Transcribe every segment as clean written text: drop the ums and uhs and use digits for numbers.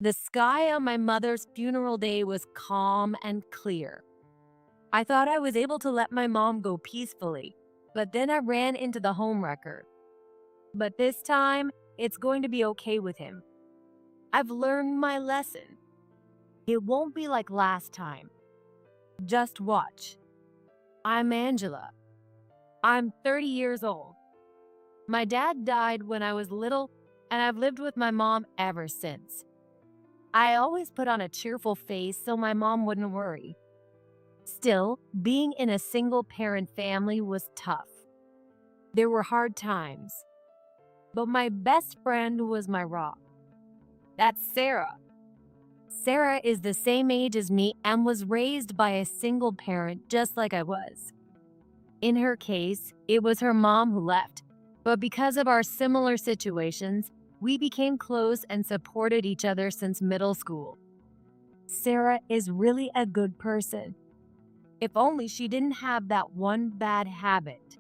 The sky on my mother's funeral day was calm and clear. I thought I was able to let my mom go peacefully, but then I ran into the homewrecker. But this time, it's going to be okay with him. I've learned my lesson. It won't be like last time. Just watch. I'm Angela. I'm 30 years old. My dad died when I was little, and I've lived with my mom ever since. I always put on a cheerful face so my mom wouldn't worry. Still, being in a single-parent family was tough. There were hard times. But my best friend was my rock. That's Sarah. Sarah is the same age as me and was raised by a single parent just like I was. In her case, it was her mom who left, but because of our similar situations, we became close and supported each other since middle school. Sarah is really a good person. If only she didn't have that one bad habit.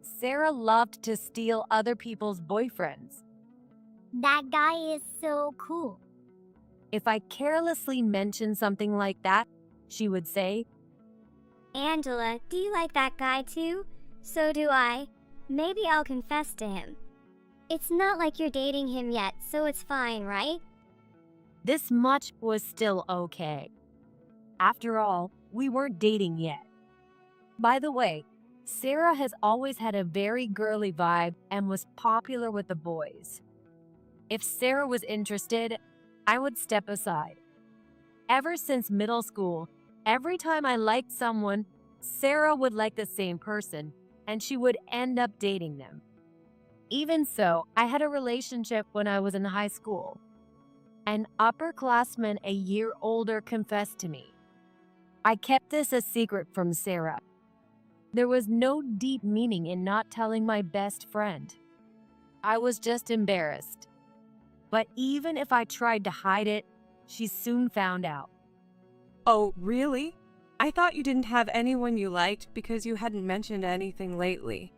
Sarah loved to steal other people's boyfriends. That guy is so cool. If I carelessly mentioned something like that, she would say, Angela, do you like that guy too? So do I. Maybe I'll confess to him. It's not like you're dating him yet, so it's fine, right? This much was still okay. After all, we weren't dating yet. By the way, Sarah has always had a very girly vibe and was popular with the boys. If Sarah was interested, I would step aside. Ever since middle school, every time I liked someone, Sarah would like the same person, and she would end up dating them. Even so, I had a relationship when I was in high school. An upperclassman a year older confessed to me. I kept this a secret from Sarah. There was no deep meaning in not telling my best friend. I was just embarrassed. But even if I tried to hide it, she soon found out. Oh, really? I thought you didn't have anyone you liked because you hadn't mentioned anything lately.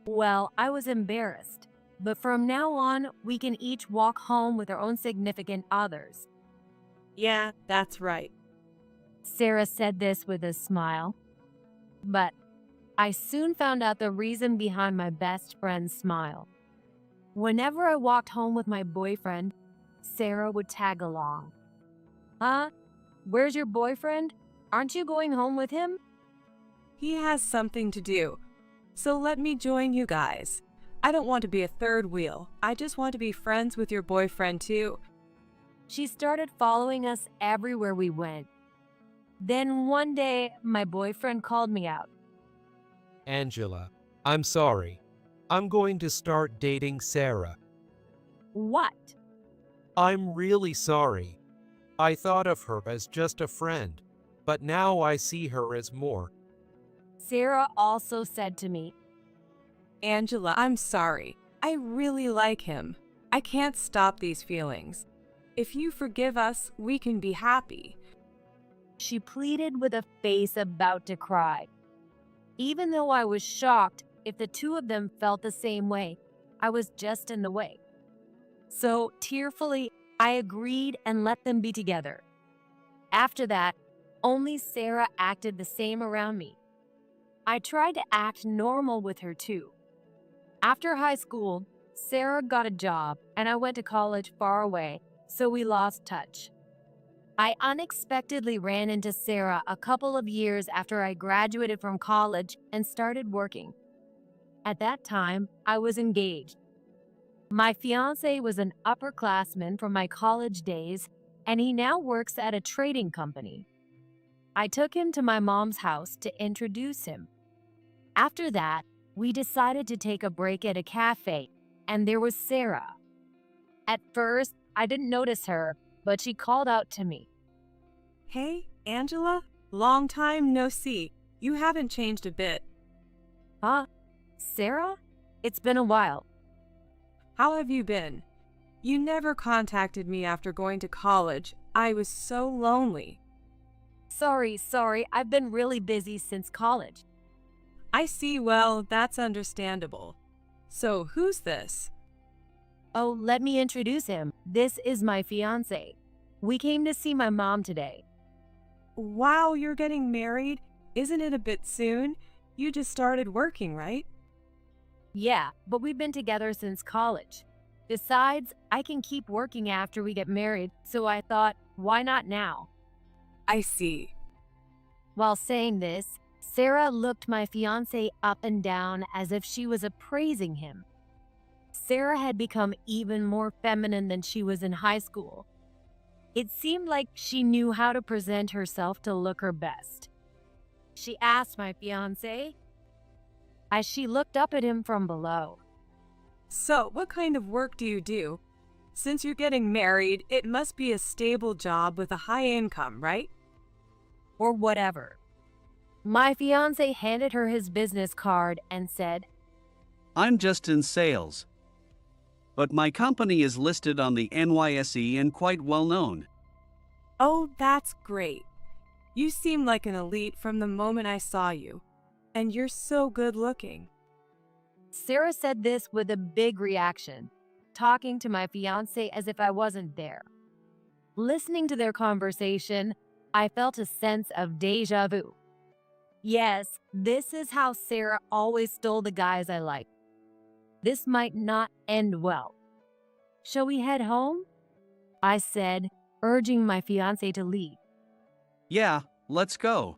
Well, I was embarrassed. But from now on, we can each walk home with our own significant others. Yeah, that's right. Sarah said this with a smile. But I soon found out the reason behind my best friend's smile. Whenever I walked home with my boyfriend, Sarah would tag along. Huh? Where's your boyfriend? Aren't you going home with him? He has something to do, so let me join you guys. I don't want to be a third wheel. I just want to be friends with your boyfriend too. She started following us everywhere we went. Then one day, my boyfriend called me out. Angela, I'm sorry. I'm going to start dating Sarah. What? I'm really sorry. I thought of her as just a friend, but now I see her as more. Sarah also said to me, Angela, I'm sorry. I really like him. I can't stop these feelings. If you forgive us, we can be happy. She pleaded with a face about to cry. Even though I was shocked if the two of them felt the same way, I was just in the way. So, tearfully, I agreed and let them be together. After that, only Sarah acted the same around me. I tried to act normal with her too. After high school, Sarah got a job and I went to college far away, so we lost touch. I unexpectedly ran into Sarah a couple of years after I graduated from college and started working. At that time, I was engaged. My fiancé was an upperclassman from my college days, and he now works at a trading company. I took him to my mom's house to introduce him. After that, we decided to take a break at a cafe, and there was Sarah. At first, I didn't notice her, but she called out to me. Hey, Angela? Long time no see. You haven't changed a bit. Huh? Sarah? It's been a while. How have you been? You never contacted me after going to college. I was so lonely. Sorry, I've been really busy since college. I see, well, that's understandable. So, who's this? Oh, let me introduce him. This is my fiancé. We came to see my mom today. Wow, you're getting married? Isn't it a bit soon? You just started working, right? Yeah, but we've been together since college. Besides, I can keep working after we get married, so I thought, why not now? I see. While saying this, Sarah looked my fiancé up and down as if she was appraising him. Sarah had become even more feminine than she was in high school. It seemed like she knew how to present herself to look her best. She asked my fiancé as she looked up at him from below. So, what kind of work do you do? Since you're getting married, it must be a stable job with a high income, right? Or whatever. My fiancé handed her his business card and said, I'm just in sales. But my company is listed on the NYSE and quite well known. Oh, that's great. You seem like an elite from the moment I saw you. And you're so good looking. Sarah said this with a big reaction, talking to my fiancé as if I wasn't there. Listening to their conversation, I felt a sense of deja vu. Yes, this is how Sarah always stole the guys I like. This might not end well. Shall we head home? I said, urging my fiancé to leave. Yeah, let's go.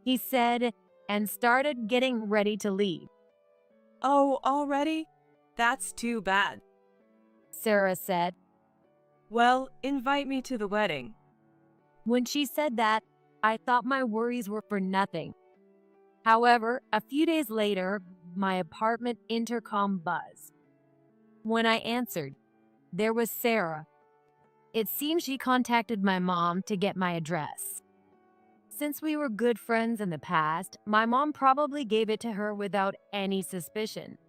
He said, and started getting ready to leave. Oh, already? That's too bad. Sarah said. Well, invite me to the wedding. When she said that, I thought my worries were for nothing. However, a few days later, my apartment intercom buzzed. When I answered, there was Sarah. It seemed she contacted my mom to get my address. Since we were good friends in the past, my mom probably gave it to her without any suspicion.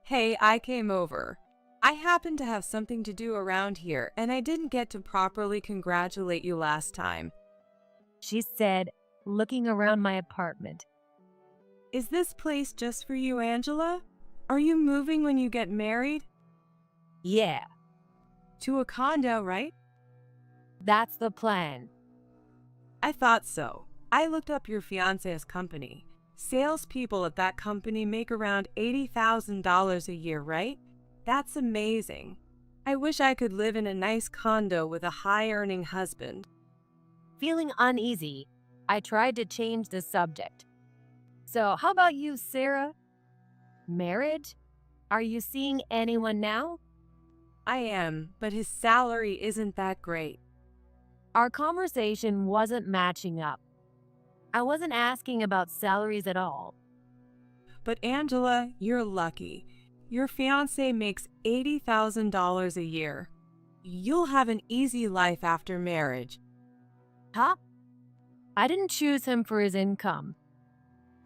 Hey, I came over. I happen to have something to do around here, and I didn't get to properly congratulate you last time. She said, looking around my apartment. Is this place just for you, Angela? Are you moving when you get married? Yeah, To a condo, right? that's the plan. I thought so. I looked up your fiancé's company. Salespeople at that company make around $80,000 a year, right? That's amazing. I wish I could live in a nice condo with a high-earning husband. Feeling uneasy, I tried to change the subject. So, how about you, Sarah? Marriage? Are you seeing anyone now? I am, but his salary isn't that great. Our conversation wasn't matching up. I wasn't asking about salaries at all. But Angela, you're lucky. Your fiancé makes $80,000 a year. You'll have an easy life after marriage. Huh? I didn't choose him for his income.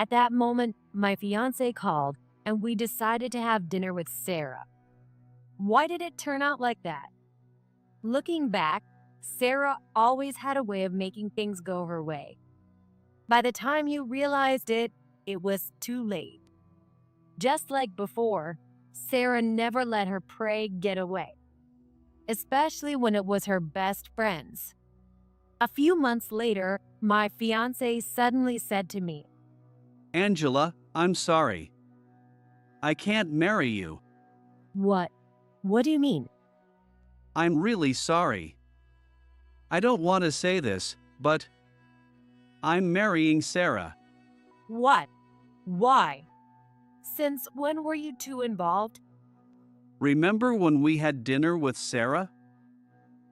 At that moment, my fiancé called and we decided to have dinner with Sarah. Why did it turn out like that? Looking back, Sarah always had a way of making things go her way. By the time you realized it, it was too late. Just like before, Sarah never let her prey get away, especially when it was her best friends. A few months later, my fiancé suddenly said to me, Angela, I'm sorry. I can't marry you. What? What do you mean? I'm really sorry. I don't want to say this, but I'm marrying Sarah. What? Why? Since when were you two involved? Remember when we had dinner with Sarah?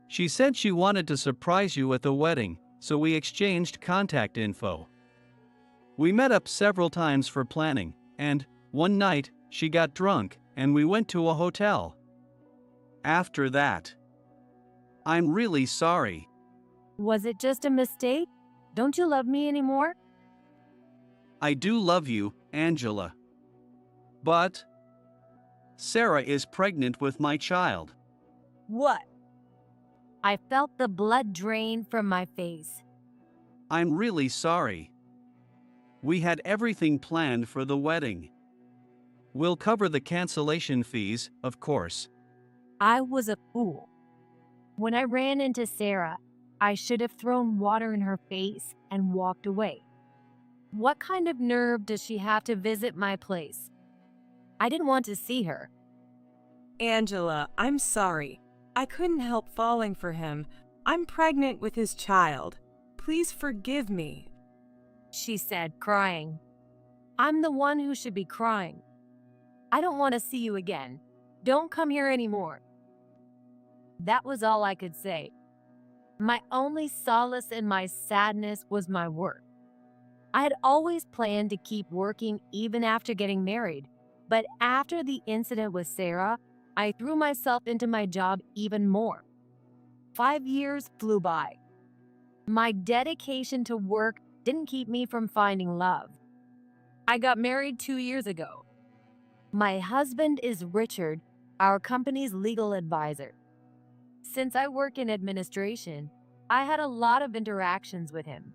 She said she wanted to surprise you at the wedding, so we exchanged contact info. We met up several times for planning, and one night she got drunk and we went to a hotel. After that, I'm really sorry. Was it just a mistake? Don't you love me anymore? I do love you, Angela. But Sarah is pregnant with my child. What? I felt the blood drain from my face. I'm really sorry. We had everything planned for the wedding. We'll cover the cancellation fees, of course. I was a fool. When I ran into Sarah, I should have thrown water in her face and walked away. What kind of nerve does she have to visit my place? I didn't want to see her. Angela, I'm sorry. I couldn't help falling for him. I'm pregnant with his child. Please forgive me, She said, crying. I'm the one who should be crying. I don't want to see you again. Don't come here anymore. That was all I could say. My only solace in my sadness was my work. I had always planned to keep working even after getting married, but after the incident with Sarah, I threw myself into my job even more. 5 years flew by. My dedication to work didn't keep me from finding love. I got married 2 years ago. My husband is Richard, our company's legal advisor. Since I work in administration, I had a lot of interactions with him.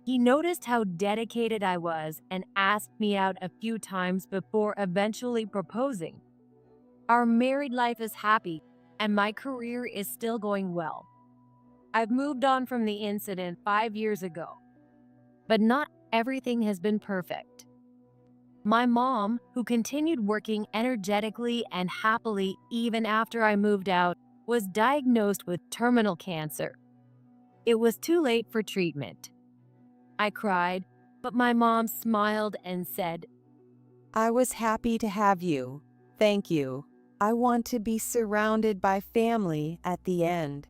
He noticed how dedicated I was and asked me out a few times before eventually proposing. Our married life is happy, and my career is still going well. I've moved on from the incident 5 years ago, but not everything has been perfect. My mom, who continued working energetically and happily even after I moved out, was diagnosed with terminal cancer. It was too late for treatment. I cried, but my mom smiled and said, I was happy to have you. Thank you. I want to be surrounded by family at the end.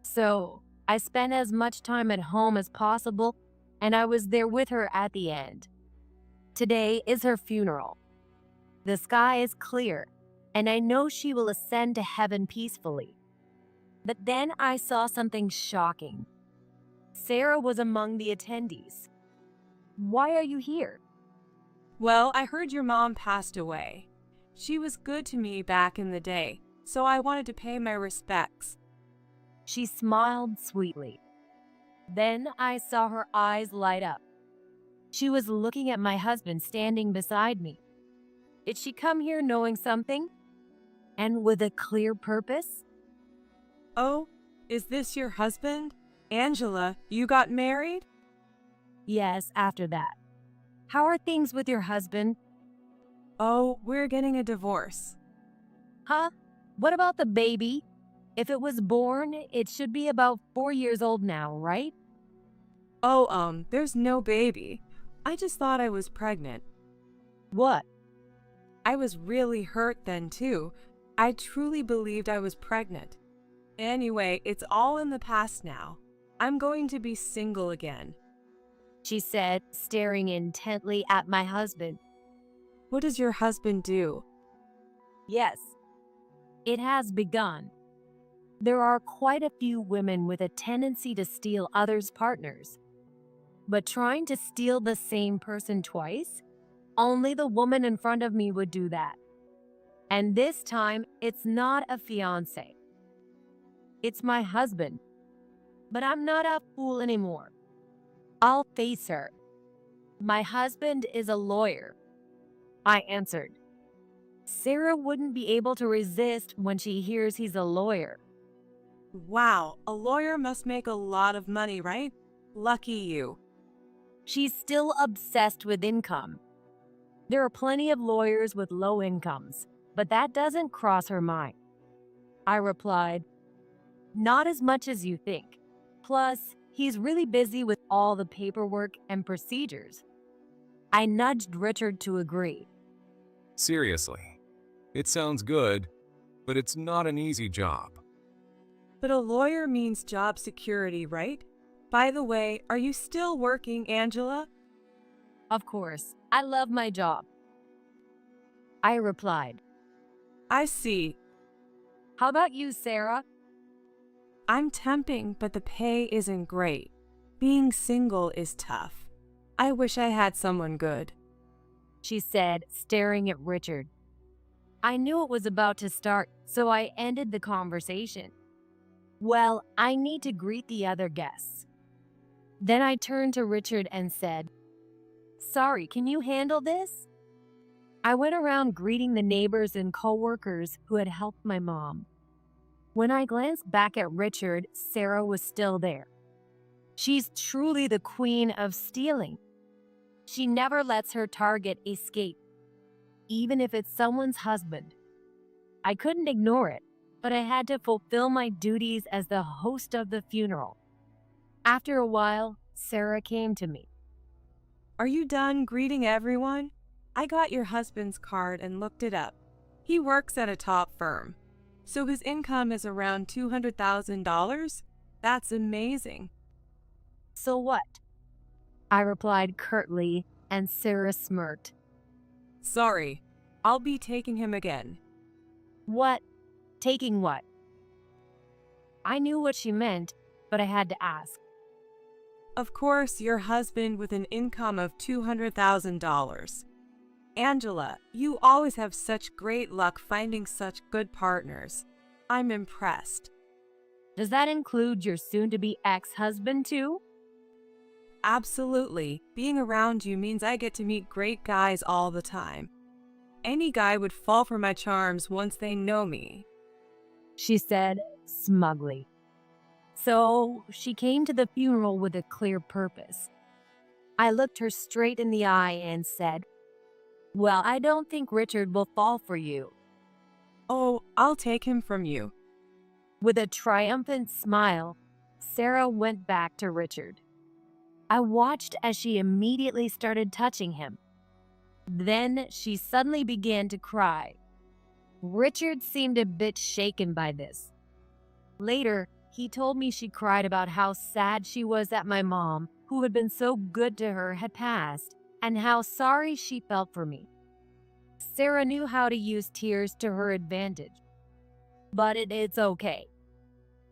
So I spent as much time at home as possible, and I was there with her at the end. Today is her funeral. The sky is clear, and I know she will ascend to heaven peacefully. But then I saw something shocking. Sarah was among the attendees. Why are you here? Well, I heard your mom passed away. She was good to me back in the day, so I wanted to pay my respects. She smiled sweetly. Then I saw her eyes light up. She was looking at my husband standing beside me. Did she come here knowing something? And with a clear purpose? Oh, is this your husband? Angela, you got married? Yes, after that. How are things with your husband? Oh, we're getting a divorce. Huh? What about the baby? If it was born, it should be about 4 years old now, right? Oh, there's no baby. I just thought I was pregnant. What? I was really hurt then, too. I truly believed I was pregnant. Anyway, it's all in the past now. I'm going to be single again. She said, staring intently at my husband. What does your husband do? Yes, it has begun. There are quite a few women with a tendency to steal others' partners. But trying to steal the same person twice? Only the woman in front of me would do that. And this time, it's not a fiancé. It's my husband. But I'm not a fool anymore. I'll face her. My husband is a lawyer. I answered. Sarah wouldn't be able to resist when she hears he's a lawyer. Wow, a lawyer must make a lot of money, right? Lucky you. She's still obsessed with income. There are plenty of lawyers with low incomes, but that doesn't cross her mind. I replied, not as much as you think. Plus, he's really busy with all the paperwork and procedures. I nudged Richard to agree. Seriously, it sounds good, but it's not an easy job. But a lawyer means job security, right? By the way, are you still working, Angela? Of course, I love my job. I replied. I see. How about you, Sarah? I'm temping, but the pay isn't great. Being single is tough. I wish I had someone good. She said, staring at Richard. I knew it was about to start, so I ended the conversation. Well, I need to greet the other guests. Then I turned to Richard and said, sorry, can you handle this? I went around greeting the neighbors and coworkers who had helped my mom. When I glanced back at Richard, Sarah was still there. She's truly the queen of stealing. She never lets her target escape, even if it's someone's husband. I couldn't ignore it, but I had to fulfill my duties as the host of the funeral. After a while, Sarah came to me. Are you done greeting everyone? I got your husband's card and looked it up. He works at a top firm, so his income is around $200,000? That's amazing. So what? I replied curtly, and Sarah smirked. Sorry, I'll be taking him again. What? Taking what? I knew what she meant, but I had to ask. Of course, your husband with an income of $200,000. Angela, you always have such great luck finding such good partners. I'm impressed. Does that include your soon-to-be ex-husband too? Absolutely. Being around you means I get to meet great guys all the time. Any guy would fall for my charms once they know me, She said smugly. So she came to the funeral with a clear purpose. I looked her straight in the eye and said, "Well, I don't think Richard will fall for you." Oh, I'll take him from you. With a triumphant smile, Sarah went back to Richard. I watched as she immediately started touching him. Then she suddenly began to cry. Richard seemed a bit shaken by this. Later, he told me she cried about how sad she was that my mom, who had been so good to her, had passed, and how sorry she felt for me. Sarah knew how to use tears to her advantage. But it's okay.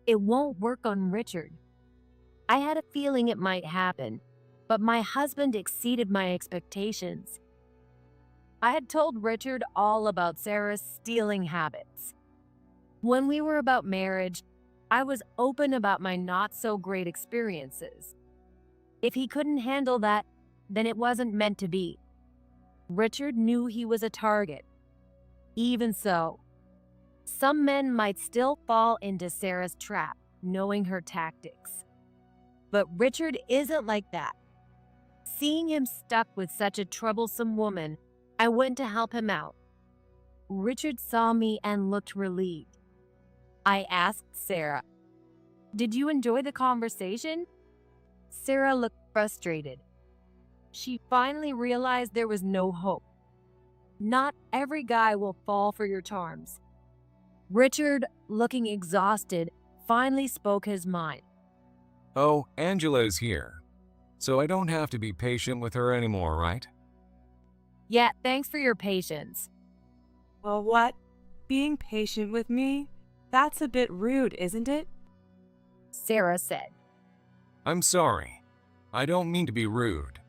It won't work on Richard. I had a feeling it might happen, but my husband exceeded my expectations. I had told Richard all about Sarah's stealing habits. When we were about marriage, I was open about my not-so-great experiences. If he couldn't handle that, then it wasn't meant to be. Richard knew he was a target. Even so, some men might still fall into Sarah's trap, knowing her tactics. But Richard isn't like that. Seeing him stuck with such a troublesome woman, I went to help him out. Richard saw me and looked relieved. I asked Sarah, "Did you enjoy the conversation?" Sarah looked frustrated. She finally realized there was no hope. Not every guy will fall for your charms. Richard, looking exhausted, finally spoke his mind. Oh, Angela is here. So I don't have to be patient with her anymore, right? Yeah, thanks for your patience. Well, what? Being patient with me? That's a bit rude, isn't it? Sarah said. I'm sorry. I don't mean to be rude,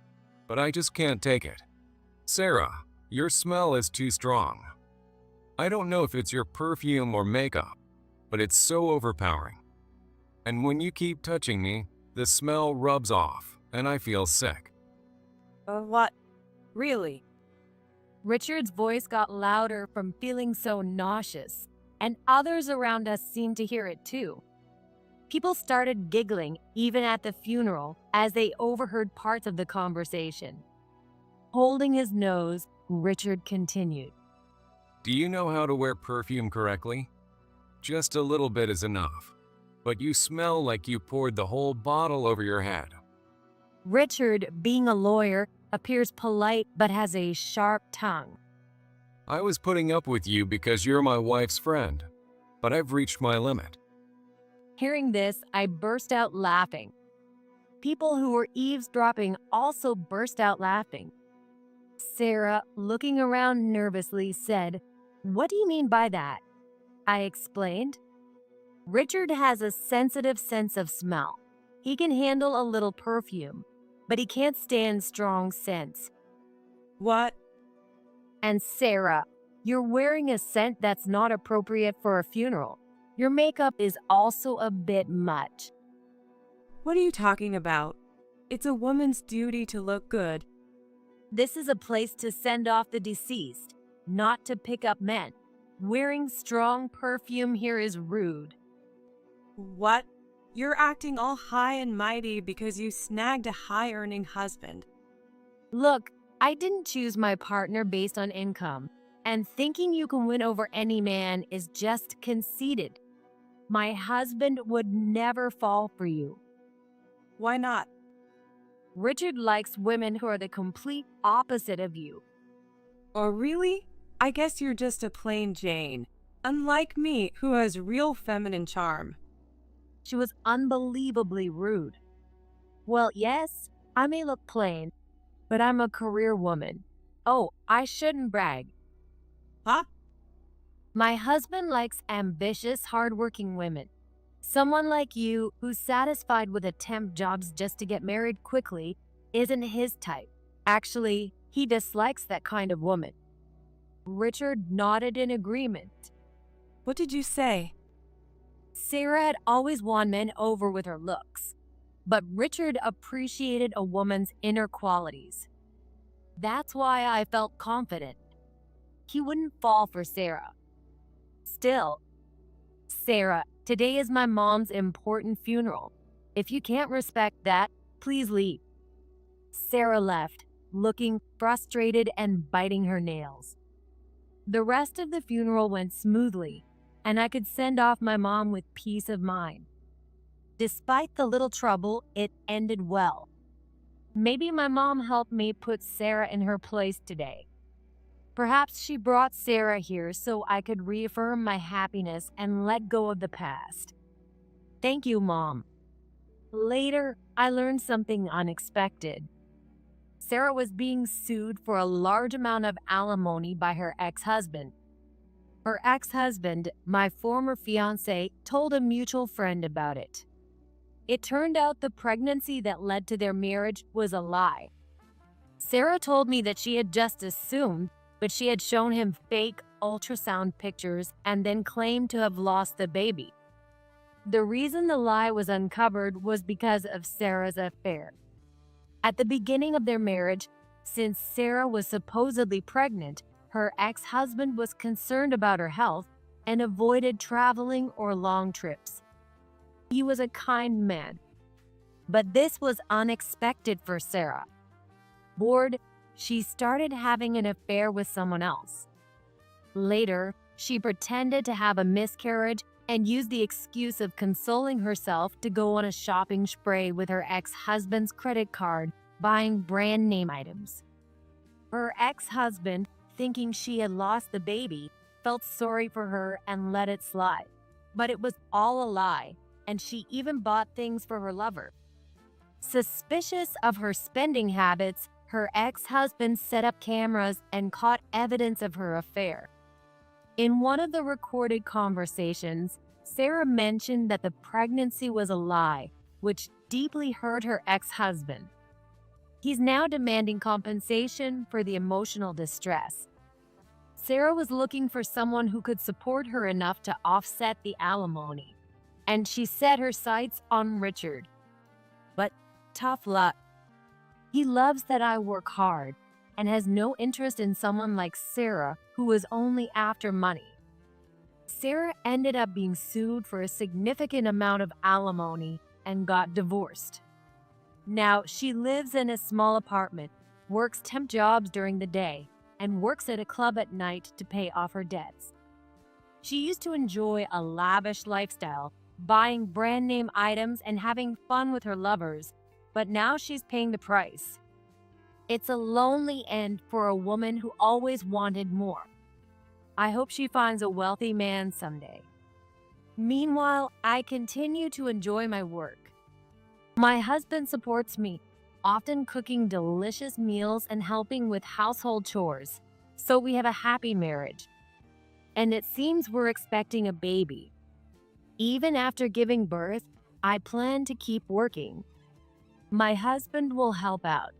but I just can't take it. Sarah, your smell is too strong. I don't know if it's your perfume or makeup, but it's so overpowering. And when you keep touching me, the smell rubs off, and I feel sick. What? Really? Richard's voice got louder from feeling so nauseous, and others around us seemed to hear it too. People started giggling, even at the funeral, as they overheard parts of the conversation. Holding his nose, Richard continued. Do you know how to wear perfume correctly? Just a little bit is enough, but you smell like you poured the whole bottle over your head. Richard, being a lawyer, appears polite but has a sharp tongue. I was putting up with you because you're my wife's friend, but I've reached my limit. Hearing this, I burst out laughing. People who were eavesdropping also burst out laughing. Sarah, looking around nervously, said, "What do you mean by that?" I explained. Richard has a sensitive sense of smell. He can handle a little perfume, but he can't stand strong scents. What? And Sarah, you're wearing a scent that's not appropriate for a funeral. Your makeup is also a bit much. What are you talking about? It's a woman's duty to look good. This is a place to send off the deceased, not to pick up men. Wearing strong perfume here is rude. What? You're acting all high and mighty because you snagged a high-earning husband. Look, I didn't choose my partner based on income, and thinking you can win over any man is just conceited. My husband would never fall for you. Why not? Richard likes women who are the complete opposite of you. Oh, really? I guess you're just a plain Jane, unlike me, who has real feminine charm. She was unbelievably rude. Well, yes, I may look plain, but I'm a career woman. Oh, I shouldn't brag. Huh? My husband likes ambitious, hardworking women. Someone like you, who's satisfied with temp jobs just to get married quickly, isn't his type. Actually, he dislikes that kind of woman. Richard nodded in agreement. What did you say? Sarah had always won men over with her looks, but Richard appreciated a woman's inner qualities. That's why I felt confident. He wouldn't fall for Sarah. Still, Sarah, today is my mom's important funeral. If you can't respect that, please leave. Sarah left, looking frustrated and biting her nails. The rest of the funeral went smoothly, and I could send off my mom with peace of mind. Despite the little trouble, it ended well. Maybe my mom helped me put Sarah in her place today. Perhaps she brought Sarah here so I could reaffirm my happiness and let go of the past. Thank you, Mom. Later, I learned something unexpected. Sarah was being sued for a large amount of alimony by her ex-husband. Her ex-husband, my former fiancé, told a mutual friend about it. It turned out the pregnancy that led to their marriage was a lie. Sarah told me that she had just assumed, but she had shown him fake ultrasound pictures and then claimed to have lost the baby. The reason the lie was uncovered was because of Sarah's affair. At the beginning of their marriage, since Sarah was supposedly pregnant, her ex-husband was concerned about her health and avoided traveling or long trips. He was a kind man. But this was unexpected for Sarah. Bored, she started having an affair with someone else. Later, she pretended to have a miscarriage and used the excuse of consoling herself to go on a shopping spree with her ex-husband's credit card, buying brand name items. Her ex-husband, thinking she had lost the baby, felt sorry for her and let it slide. But it was all a lie, and she even bought things for her lover. Suspicious of her spending habits, her ex-husband set up cameras and caught evidence of her affair. In one of the recorded conversations, Sarah mentioned that the pregnancy was a lie, which deeply hurt her ex-husband. He's now demanding compensation for the emotional distress. Sarah was looking for someone who could support her enough to offset the alimony, and she set her sights on Richard. But tough luck. He loves that I work hard and has no interest in someone like Sarah, who is only after money. Sarah ended up being sued for a significant amount of alimony and got divorced. Now she lives in a small apartment, works temp jobs during the day, and works at a club at night to pay off her debts. She used to enjoy a lavish lifestyle, buying brand name items and having fun with her lovers, but now she's paying the price. It's a lonely end for a woman who always wanted more. I hope she finds a wealthy man someday. Meanwhile, I continue to enjoy my work. My husband supports me, often cooking delicious meals and helping with household chores, so we have a happy marriage. And it seems we're expecting a baby. Even after giving birth, I plan to keep working. My husband will help out,